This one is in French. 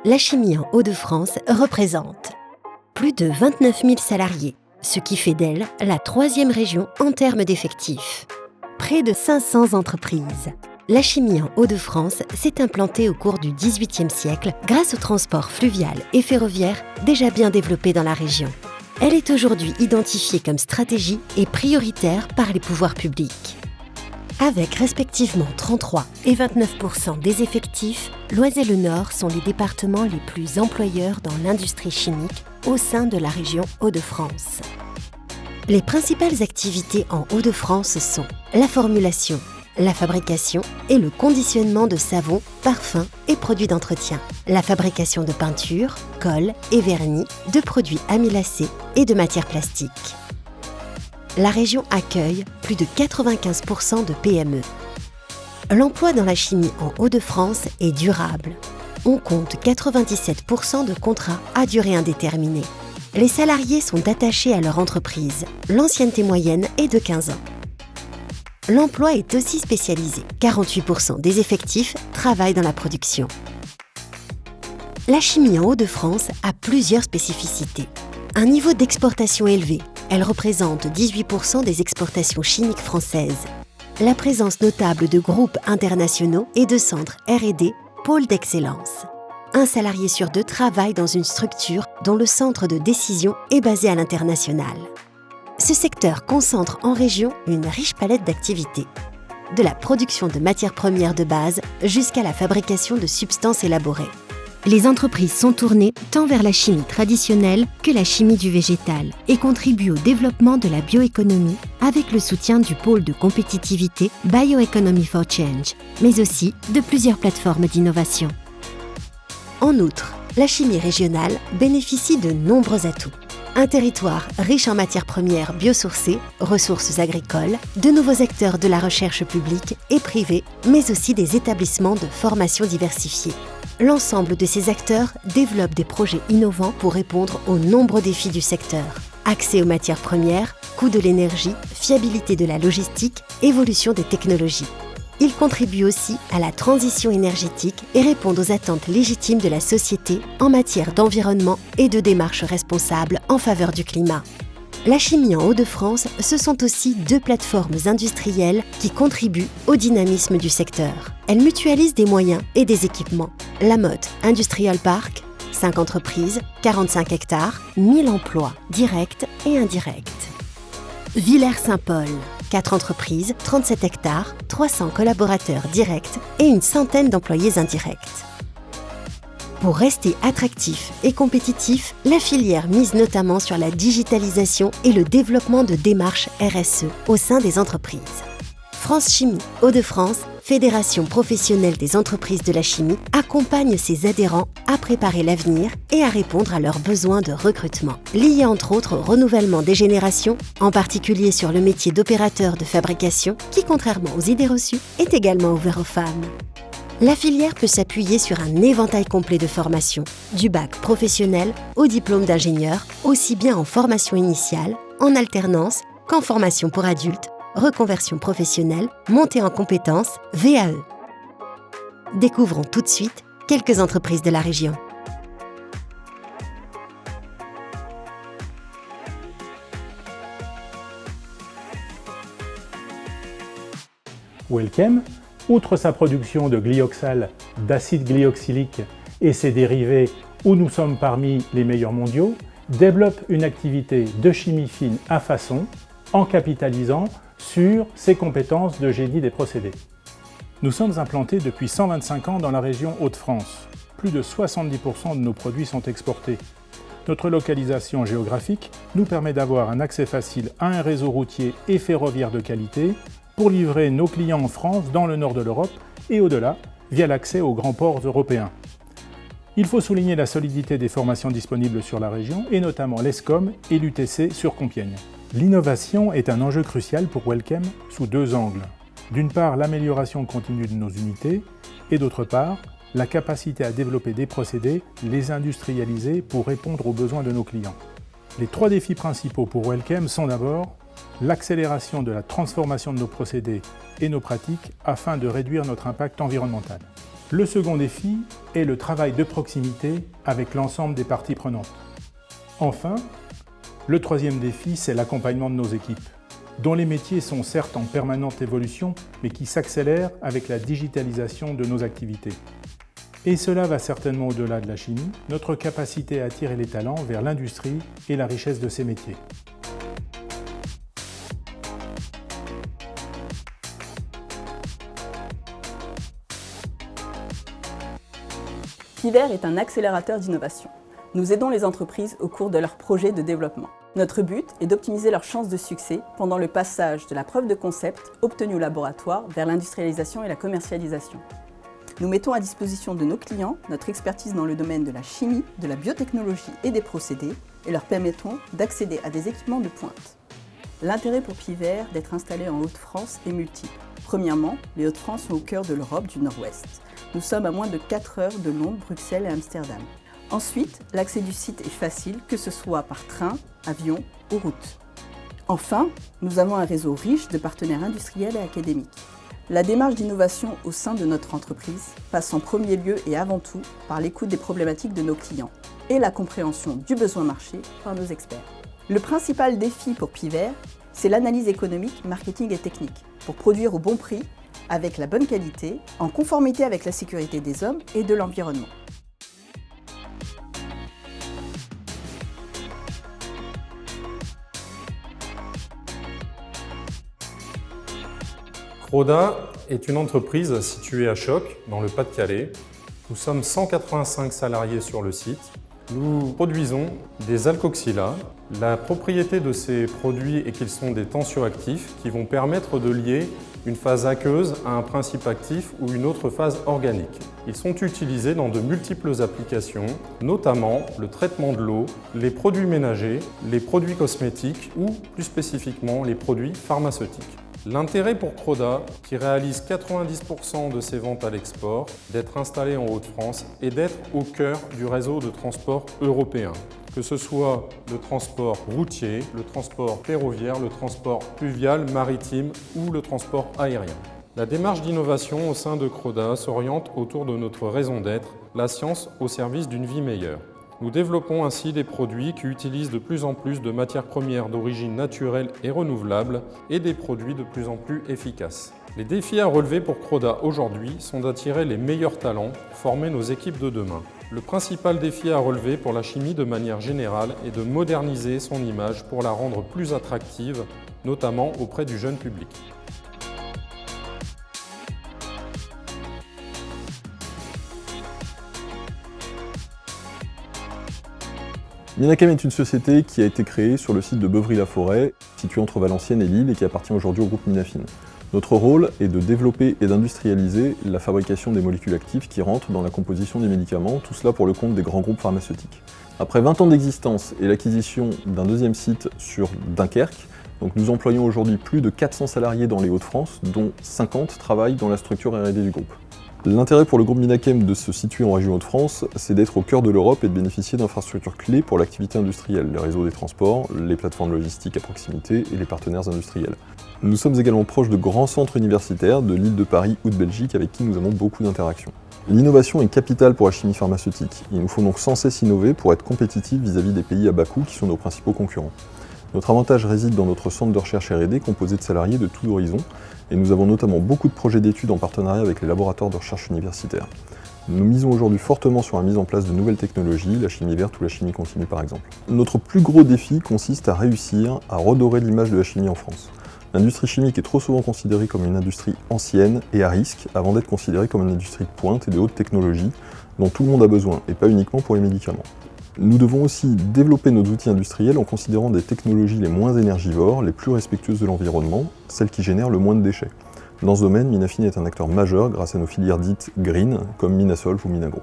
la chimie en Hauts-de-France représente plus de 29 000 salariés, ce qui fait d'elle la troisième région en termes d'effectifs. Près de 500 entreprises. La chimie en Hauts-de-France s'est implantée au cours du XVIIIe siècle grâce au transport fluvial et ferroviaire déjà bien développé dans la région. Elle est aujourd'hui identifiée comme stratégie et prioritaire par les pouvoirs publics. Avec respectivement 33 et 29% des effectifs, l'Oise et le Nord sont les départements les plus employeurs dans l'industrie chimique au sein de la région Hauts-de-France. Les principales activités en Hauts-de-France sont la formulation, la fabrication et le conditionnement de savons, parfums et produits d'entretien, la fabrication de peintures, colle et vernis, de produits amylacés et de matières plastiques. La région accueille plus de 95% de PME. L'emploi dans la chimie en Hauts-de-France est durable. On compte 97% de contrats à durée indéterminée. Les salariés sont attachés à leur entreprise. L'ancienneté moyenne est de 15 ans. L'emploi est aussi spécialisé. 48% des effectifs travaillent dans la production. La chimie en Hauts-de-France a plusieurs spécificités. Un niveau d'exportation élevé. Elle représente 18% des exportations chimiques françaises. La présence notable de groupes internationaux et de centres R&D, pôles d'excellence. Un salarié sur deux travaille dans une structure dont le centre de décision est basé à l'international. Ce secteur concentre en région une riche palette d'activités, de la production de matières premières de base jusqu'à la fabrication de substances élaborées. Les entreprises sont tournées tant vers la chimie traditionnelle que la chimie du végétal et contribuent au développement de la bioéconomie avec le soutien du pôle de compétitivité Bioeconomy for Change, mais aussi de plusieurs plateformes d'innovation. En outre, la chimie régionale bénéficie de nombreux atouts. Un territoire riche en matières premières biosourcées, ressources agricoles, de nouveaux acteurs de la recherche publique et privée, mais aussi des établissements de formation diversifiés. L'ensemble de ces acteurs développent des projets innovants pour répondre aux nombreux défis du secteur. Accès aux matières premières, coût de l'énergie, fiabilité de la logistique, évolution des technologies. Ils contribuent aussi à la transition énergétique et répondent aux attentes légitimes de la société en matière d'environnement et de démarches responsables en faveur du climat. La chimie en Hauts-de-France, ce sont aussi deux plateformes industrielles qui contribuent au dynamisme du secteur. Elles mutualisent des moyens et des équipements. La Motte Industrial Park, 5 entreprises, 45 hectares, 1000 emplois, directs et indirects. Villers-Saint-Paul, 4 entreprises, 37 hectares, 300 collaborateurs directs et une centaine d'employés indirects. Pour rester attractif et compétitif, la filière mise notamment sur la digitalisation et le développement de démarches RSE au sein des entreprises. France Chimie Hauts-de-France, fédération professionnelle des entreprises de la chimie, accompagne ses adhérents à préparer l'avenir et à répondre à leurs besoins de recrutement, liés entre autres au renouvellement des générations, en particulier sur le métier d'opérateur de fabrication, qui, contrairement aux idées reçues, est également ouvert aux femmes. La filière peut s'appuyer sur un éventail complet de formations, du bac professionnel au diplôme d'ingénieur, aussi bien en formation initiale, en alternance qu'en formation pour adultes, reconversion professionnelle, montée en compétences, VAE. Découvrons tout de suite quelques entreprises de la région. Welchem, outre sa production de glioxal, d'acide glyoxylique et ses dérivés où nous sommes parmi les meilleurs mondiaux, développe une activité de chimie fine à façon en capitalisant sur ses compétences de génie des procédés. Nous sommes implantés depuis 125 ans dans la région Hauts-de-France. Plus de 70% de nos produits sont exportés. Notre localisation géographique nous permet d'avoir un accès facile à un réseau routier et ferroviaire de qualité pour livrer nos clients en France, dans le nord de l'Europe et au-delà, via l'accès aux grands ports européens. Il faut souligner la solidité des formations disponibles sur la région, et notamment l'ESCOM et l'UTC sur Compiègne. L'innovation est un enjeu crucial pour Welchem sous deux angles. D'une part, l'amélioration continue de nos unités, et d'autre part, la capacité à développer des procédés, les industrialiser pour répondre aux besoins de nos clients. Les trois défis principaux pour Welchem sont d'abord l'accélération de la transformation de nos procédés et nos pratiques afin de réduire notre impact environnemental. Le second défi est le travail de proximité avec l'ensemble des parties prenantes. Enfin, le troisième défi, c'est l'accompagnement de nos équipes, dont les métiers sont certes en permanente évolution, mais qui s'accélèrent avec la digitalisation de nos activités. Et cela va certainement au-delà de la chimie, notre capacité à attirer les talents vers l'industrie et la richesse de ces métiers. Piver est un accélérateur d'innovation. Nous aidons les entreprises au cours de leurs projets de développement. Notre but est d'optimiser leurs chances de succès pendant le passage de la preuve de concept obtenue au laboratoire vers l'industrialisation et la commercialisation. Nous mettons à disposition de nos clients notre expertise dans le domaine de la chimie, de la biotechnologie et des procédés et leur permettons d'accéder à des équipements de pointe. L'intérêt pour Piver d'être installé en Hauts-de-France est multiple. Premièrement, les Hauts-de-France sont au cœur de l'Europe du Nord-Ouest. Nous sommes à moins de 4 heures de Londres, Bruxelles et Amsterdam. Ensuite, l'accès du site est facile, que ce soit par train, avion ou route. Enfin, nous avons un réseau riche de partenaires industriels et académiques. La démarche d'innovation au sein de notre entreprise passe en premier lieu et avant tout par l'écoute des problématiques de nos clients et la compréhension du besoin marché par nos experts. Le principal défi pour Piver, c'est l'analyse économique, marketing et technique pour produire au bon prix, avec la bonne qualité, en conformité avec la sécurité des hommes et de l'environnement. Croda est une entreprise située à Choc, dans le Pas-de-Calais. Nous sommes 185 salariés sur le site. Nous produisons des alkoxylas. La propriété de ces produits est qu'ils sont des tensioactifs qui vont permettre de lier une phase aqueuse à un principe actif ou une autre phase organique. Ils sont utilisés dans de multiples applications, notamment le traitement de l'eau, les produits ménagers, les produits cosmétiques ou plus spécifiquement les produits pharmaceutiques. L'intérêt pour Croda, qui réalise 90% de ses ventes à l'export, d'être installé en Hauts-de-France et d'être au cœur du réseau de transport européen. Que ce soit le transport routier, le transport ferroviaire, le transport fluvial, maritime ou le transport aérien. La démarche d'innovation au sein de Croda s'oriente autour de notre raison d'être, la science au service d'une vie meilleure. Nous développons ainsi des produits qui utilisent de plus en plus de matières premières d'origine naturelle et renouvelable et des produits de plus en plus efficaces. Les défis à relever pour Croda aujourd'hui sont d'attirer les meilleurs talents, former nos équipes de demain. Le principal défi à relever pour la chimie de manière générale est de moderniser son image pour la rendre plus attractive, notamment auprès du jeune public. Minachem est une société qui a été créée sur le site de Beuvry-la-Forêt, situé entre Valenciennes et Lille et qui appartient aujourd'hui au groupe Minafin. Notre rôle est de développer et d'industrialiser la fabrication des molécules actives qui rentrent dans la composition des médicaments, tout cela pour le compte des grands groupes pharmaceutiques. Après 20 ans d'existence et l'acquisition d'un deuxième site sur Dunkerque, nous employons aujourd'hui plus de 400 salariés dans les Hauts-de-France, dont 50 travaillent dans la structure R&D du groupe. L'intérêt pour le groupe Minachem de se situer en région Hauts-de-France, c'est d'être au cœur de l'Europe et de bénéficier d'infrastructures clés pour l'activité industrielle, les réseaux des transports, les plateformes logistiques à proximité et les partenaires industriels. Nous sommes également proches de grands centres universitaires de l'île de Paris ou de Belgique avec qui nous avons beaucoup d'interactions. L'innovation est capitale pour la chimie pharmaceutique. Il nous faut donc sans cesse innover pour être compétitifs vis-à-vis des pays à bas coût qui sont nos principaux concurrents. Notre avantage réside dans notre centre de recherche R&D composé de salariés de tous horizons et nous avons notamment beaucoup de projets d'études en partenariat avec les laboratoires de recherche universitaires. Nous misons aujourd'hui fortement sur la mise en place de nouvelles technologies, la chimie verte ou la chimie continue par exemple. Notre plus gros défi consiste à réussir à redorer l'image de la chimie en France. L'industrie chimique est trop souvent considérée comme une industrie ancienne et à risque avant d'être considérée comme une industrie de pointe et de haute technologie dont tout le monde a besoin et pas uniquement pour les médicaments. Nous devons aussi développer nos outils industriels en considérant des technologies les moins énergivores, les plus respectueuses de l'environnement, celles qui génèrent le moins de déchets. Dans ce domaine, Minafin est un acteur majeur grâce à nos filières dites green, comme Minasolv ou Minagro.